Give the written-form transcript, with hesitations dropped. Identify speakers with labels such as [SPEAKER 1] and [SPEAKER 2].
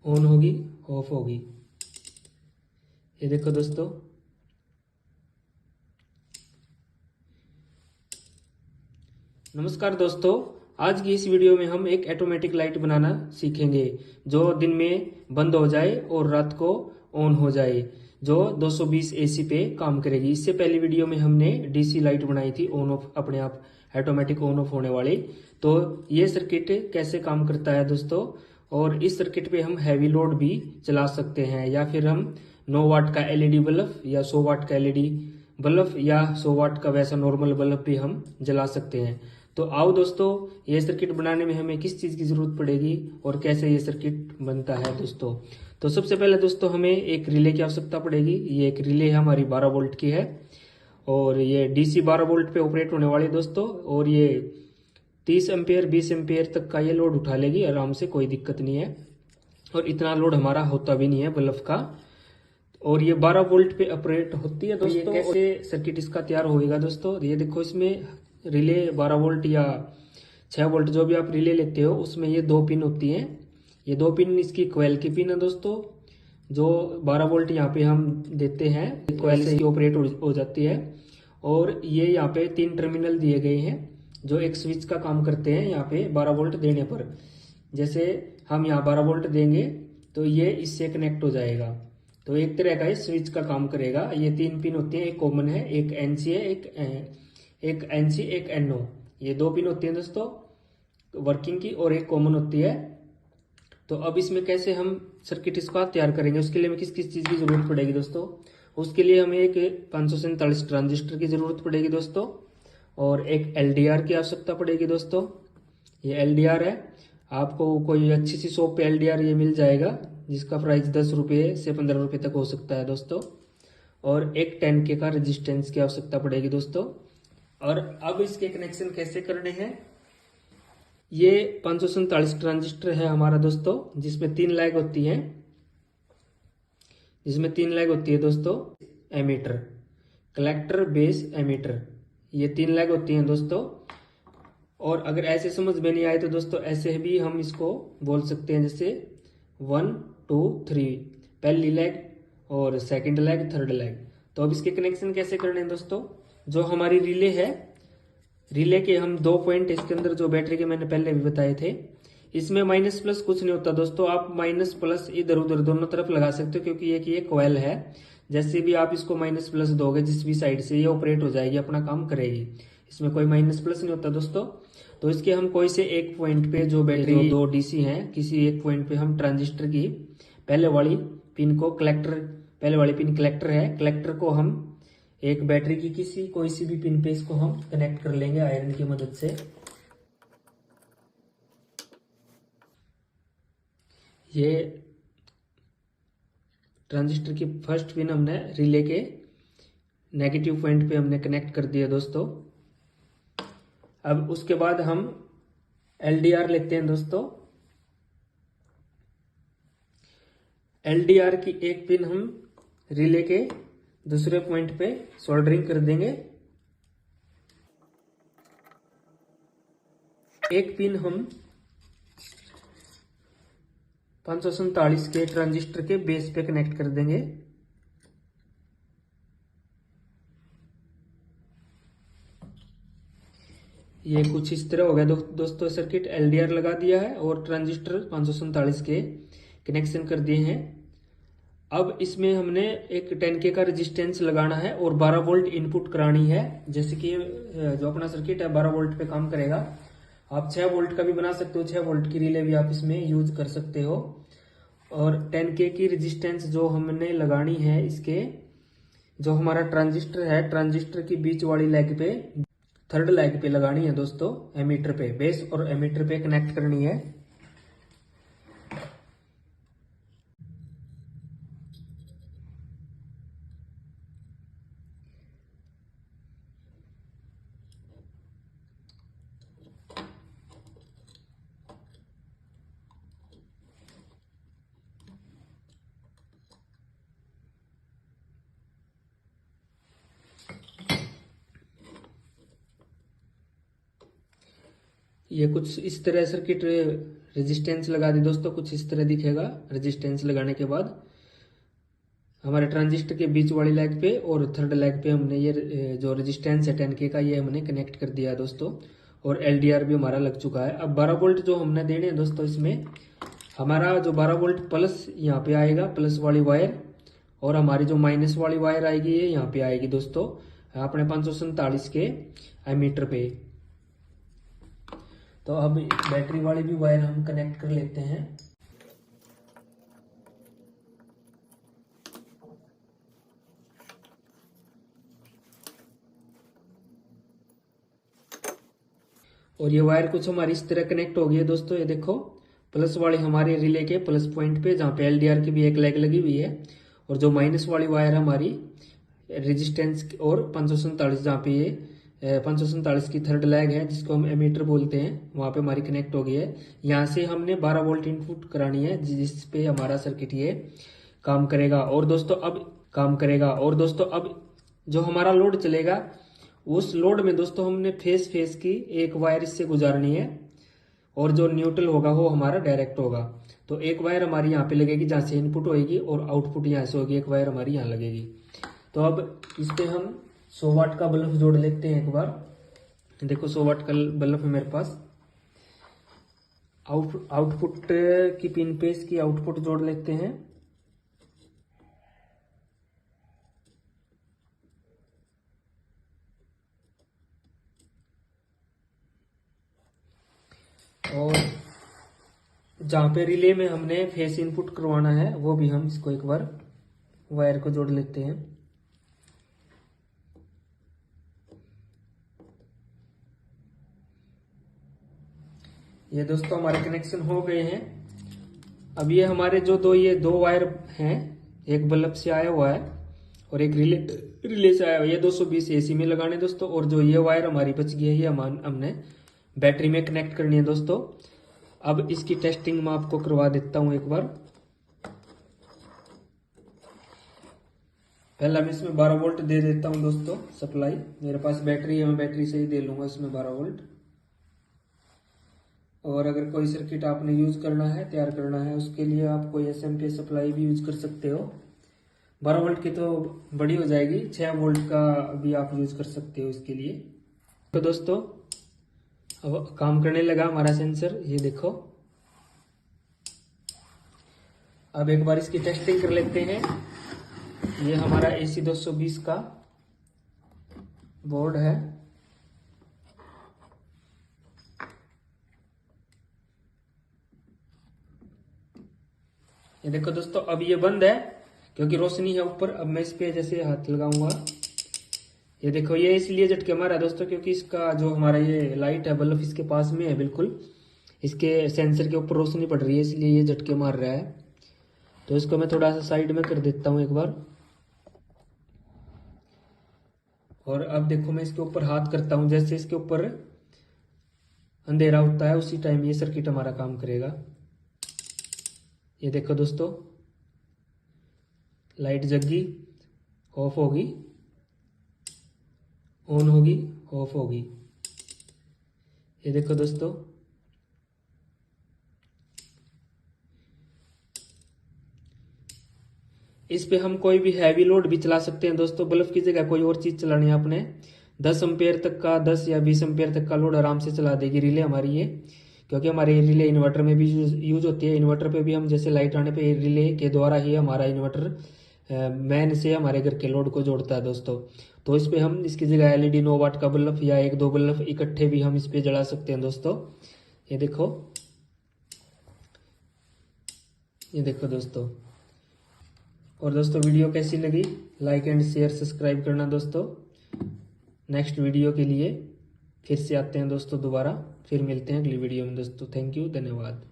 [SPEAKER 1] On होगी, of होगी। ये देखो दोस्तों, नमस्कार दोस्तों। आज की इस वीडियो में हम एक ऑटोमेटिक लाइट बनाना सीखेंगे जो दिन में बंद हो जाए और रात को ऑन हो जाए, जो 220 एसी पे काम करेगी। इससे पहली वीडियो में हमने डीसी लाइट बनाई थी, ऑन ऑफ अपने आप ऑटोमेटिक ऑन ऑफ होने वाली। तो ये सर्किट कैसे काम करता है दोस्तों, और इस सर्किट पे हम हैवी लोड भी चला सकते हैं, या फिर हम 9 वाट का एलईडी बल्ब या 100 वाट का एलईडी बल्ब या 100 वाट का वैसा नॉर्मल बल्ब भी हम जला सकते हैं। तो आओ दोस्तों, ये सर्किट बनाने में हमें किस चीज़ की ज़रूरत पड़ेगी और कैसे ये सर्किट बनता है दोस्तों। तो सबसे पहले दोस्तों हमें एक रिले की आवश्यकता पड़ेगी। ये एक रिले हमारी 12 वोल्ट की है और ये डीसी 12 वोल्ट पे ऑपरेट होने वाली है दोस्तों। और ये 30 एम्पेयर 20 एम्पेयर तक का ये लोड उठा लेगी आराम से, कोई दिक्कत नहीं है। और इतना लोड हमारा होता भी नहीं है बल्ब का। और ये 12 वोल्ट पे ऑपरेट होती है दोस्तों। तो ये कैसे सर्किट इसका तैयार होएगा दोस्तों, ये देखो, इसमें रिले 12 वोल्ट या 6 वोल्ट जो भी आप रिले लेते हो, उसमें ये 2 पिन होती हैं। ये 2 पिन इसकी कोयल की पिन है दोस्तों। जो 12 वोल्ट यहाँ पे हम देते हैं, कोयल से ही ऑपरेट हो जाती है। और ये यहाँ पे 3 टर्मिनल दिए गए हैं जो एक स्विच का काम करते हैं। यहाँ पे 12 वोल्ट देने पर, जैसे हम यहाँ 12 वोल्ट देंगे तो ये इससे कनेक्ट हो जाएगा। तो एक तरह का ये स्विच का काम करेगा। ये 3 पिन होती हैं, एक कॉमन है, एक एनसी है, एक एनसी एक एनओ। ये 2 पिन होती हैं दोस्तों वर्किंग की, और एक कॉमन होती है। तो अब इसमें कैसे हम सर्किट इसका तैयार करेंगे, उसके लिए हमें किस किस चीज़ की जरूरत पड़ेगी दोस्तों। उसके लिए हमें एक 547 ट्रांजिस्टर की जरूरत पड़ेगी दोस्तों, और एक एलडीआर की आवश्यकता पड़ेगी दोस्तों। ये एलडीआर है, आपको कोई अच्छी सी शॉप पे एलडीआर ये मिल जाएगा, जिसका प्राइस 10 रुपये से 15 रुपये तक हो सकता है दोस्तों। और एक 10K का रेजिस्टेंस की आवश्यकता पड़ेगी दोस्तों। और अब इसके कनेक्शन कैसे करने हैं। ये 547 ट्रांजिस्टर है हमारा दोस्तों, जिसमें 3 लैग होती है, दोस्तों। एमीटर, कलेक्टर, बेस, एमीटर, ये 3 लैग होती हैं दोस्तों। और अगर ऐसे समझ में नहीं आए तो दोस्तों ऐसे भी हम इसको बोल सकते हैं, जैसे 1 2 3, पहली लैग और सेकंड लैग, थर्ड लैग। तो अब इसके कनेक्शन कैसे करने हैं दोस्तों। जो हमारी रिले है, रिले के हम 2 पॉइंट इसके अंदर जो बैटरी के मैंने पहले भी बताए थे, इसमें माइनस प्लस कुछ नहीं होता दोस्तों। आप माइनस प्लस इधर उधर दोनों तरफ लगा सकते हो, क्योंकि ये कॉइल है। जैसे भी आप इसको माइनस प्लस दोगे जिस भी साइड से, ये ऑपरेट हो जाएगी, अपना काम करेगी। इसमें कोई माइनस प्लस नहीं होता दोस्तों। तो इसके हम कोई से एक पॉइंट पे, जो बैटरी 2 डीसी है, किसी एक पॉइंट पे हम ट्रांजिस्टर की पहले वाली पिन को, कलेक्टर, पहले वाली पिन कलेक्टर है, कलेक्टर को हम एक बैटरी की किसी कोई सी भी पिन पे इसको हम कनेक्ट कर लेंगे आयरन की मदद से। ये ट्रांजिस्टर की फर्स्ट पिन हमने रिले के नेगेटिव पॉइंट पे हमने कनेक्ट कर दिया दोस्तों। अब उसके बाद हम एलडीआर लेते हैं दोस्तों। एलडीआर की एक पिन हम रिले के दूसरे पॉइंट पे सोल्डरिंग कर देंगे। एक पिन हम 547 के ट्रांजिस्टर के बेस पे कनेक्ट कर देंगे। ये कुछ इस तरह हो गया दोस्तों सर्किट। एलडीआर लगा दिया है और ट्रांजिस्टर 547 के कनेक्शन कर दिए हैं। अब इसमें हमने एक 10K का रेजिस्टेंस लगाना है और 12 वोल्ट इनपुट करानी है। जैसे कि जो अपना सर्किट है 12 वोल्ट पे काम करेगा। आप 6 वोल्ट का भी बना सकते हो, 6 वोल्ट की रिले भी आप इसमें यूज कर सकते हो। और 10K की रेजिस्टेंस जो हमने लगानी है, इसके जो हमारा ट्रांजिस्टर है, ट्रांजिस्टर की बीच वाली लेग पे, थर्ड लेग पे लगानी है दोस्तों, एमीटर पे, बेस और एमीटर पे कनेक्ट करनी है। ये कुछ इस तरह सर्किट रेजिस्टेंस लगा दी दोस्तों, कुछ इस तरह दिखेगा। रेजिस्टेंस लगाने के बाद हमारे ट्रांजिस्टर के बीच वाली लेग पे और थर्ड लेग पे हमने ये जो रेजिस्टेंस है 10K का, ये हमने कनेक्ट कर दिया है दोस्तों। और LDR भी हमारा लग चुका है। अब 12 वोल्ट जो हमने देने हैं दोस्तों, इसमें हमारा जो 12 वोल्ट प्लस यहाँ पे आएगा, प्लस वाली वायर, और हमारी जो माइनस वाली वायर आएगी ये यहाँ पे आएगी दोस्तों, अपने 547 के एमीटर पे। तो अब बैटरी वाली भी वायर हम कनेक्ट कर लेते हैं। और ये वायर कुछ हमारी इस तरह कनेक्ट हो गई है दोस्तों। ये देखो, प्लस वाली हमारे रिले के प्लस पॉइंट पे, जहाँ पे LDR की भी एक लेग लगी हुई है, और जो माइनस वाली वायर हमारी रेजिस्टेंस और 547, जहाँ पे ये 547 की थर्ड लेग है, जिसको हम एमीटर बोलते हैं, वहां पे हमारी कनेक्ट हो गई है। यहाँ से हमने 12 वोल्ट इनपुट करानी है, जिस पे हमारा सर्किट ये काम करेगा। और दोस्तों अब जो हमारा लोड चलेगा, उस लोड में दोस्तों हमने फेस की एक वायर इससे गुजारनी है, और जो न्यूट्रल होगा वो हमारा डायरेक्ट होगा। तो एक वायर हमारी यहाँ पे लगेगी जहाँ से इनपुट होगी, और आउटपुट यहाँ से होगी, एक वायर हमारी यहाँ लगेगी। तो अब इस पे हम 100 वाट का बल्ब जोड़ लेते हैं एक बार। देखो 100 वाट का बल्ब है मेरे पास। आउटपुट की पिन पे इसकी आउटपुट जोड़ लेते हैं। और जहाँ पे रिले में हमने फेस इनपुट करवाना है, वो भी हम इसको एक बार वायर को जोड़ लेते हैं। ये दोस्तों हमारे कनेक्शन हो गए हैं। अब ये हमारे जो दो वायर हैं, एक बल्ब से आया हुआ है और एक रिले से आया हुआ है, ये 220 AC में लगाने दोस्तों। और जो ये वायर हमारी बच गई है, ये हमने बैटरी में कनेक्ट करनी है दोस्तों। अब इसकी टेस्टिंग मैं आपको करवा देता हूं एक बार। पहला मैं इसमें 12 वोल्ट दे देता हूं दोस्तों सप्लाई। मेरे पास बैटरी है, मैं बैटरी से ही दे लूंगा इसमें 12 वोल्ट। और अगर कोई सर्किट आपने यूज करना है, तैयार करना है, उसके लिए आप कोई SMP सप्लाई भी यूज कर सकते हो। 12 वोल्ट की तो बड़ी हो जाएगी, 6 वोल्ट का भी आप यूज कर सकते हो इसके लिए। तो दोस्तों अब काम करने लगा हमारा सेंसर, ये देखो। अब एक बार इसकी टेस्टिंग कर लेते हैं। ये हमारा AC 220 का बोर्ड है। ये देखो दोस्तों, अब ये बंद है क्योंकि रोशनी है ऊपर। अब मैं इस पे जैसे हाथ लगाऊंगा, ये देखो, ये इसलिए झटके मारा है दोस्तों क्योंकि इसका जो हमारा ये लाइट है, बल्ब इसके पास में है, बिल्कुल इसके सेंसर के ऊपर रोशनी पड़ रही है, इसलिए ये झटके मार रहा है। तो इसको मैं थोड़ा सा साइड में कर देता हूं एक बार। और अब देखो, मैं इसके ऊपर हाथ करता हूं, जैसे इसके ऊपर अंधेरा होता है उसी टाइम ये सर्किट हमारा काम करेगा। ये देखो दोस्तों, लाइट जगी, ऑफ होगी, ऑन होगी, ऑफ होगी। ये देखो दोस्तों, इस पे हम कोई भी हैवी लोड भी चला सकते हैं दोस्तों। बल्ब की जगह कोई और चीज चलानी है आपने, 10 एम्पेयर तक का, 10 या 20 एम्पेयर तक का लोड आराम से चला देगी रिले हमारी ये। क्योंकि हमारे रिले इन्वर्टर में भी यूज होती है। इन्वर्टर पे भी हम जैसे लाइट आने पे रिले के द्वारा ही हमारा इन्वर्टर मैन से हमारे घर के लोड को जोड़ता है दोस्तों। तो इस पे हम इसकी जगह LED 9 वाट का बल्ब या 1-2 बल्ब इकट्ठे भी हम इस पे जला सकते हैं दोस्तों। ये देखो, ये देखो दोस्तों। और दोस्तों वीडियो कैसी लगी, लाइक एंड शेयर सब्सक्राइब करना दोस्तों। नेक्स्ट वीडियो के लिए फिर से आते हैं दोस्तों दोबारा, फिर मिलते हैं अगली वीडियो में दोस्तों। थैंक यू, धन्यवाद।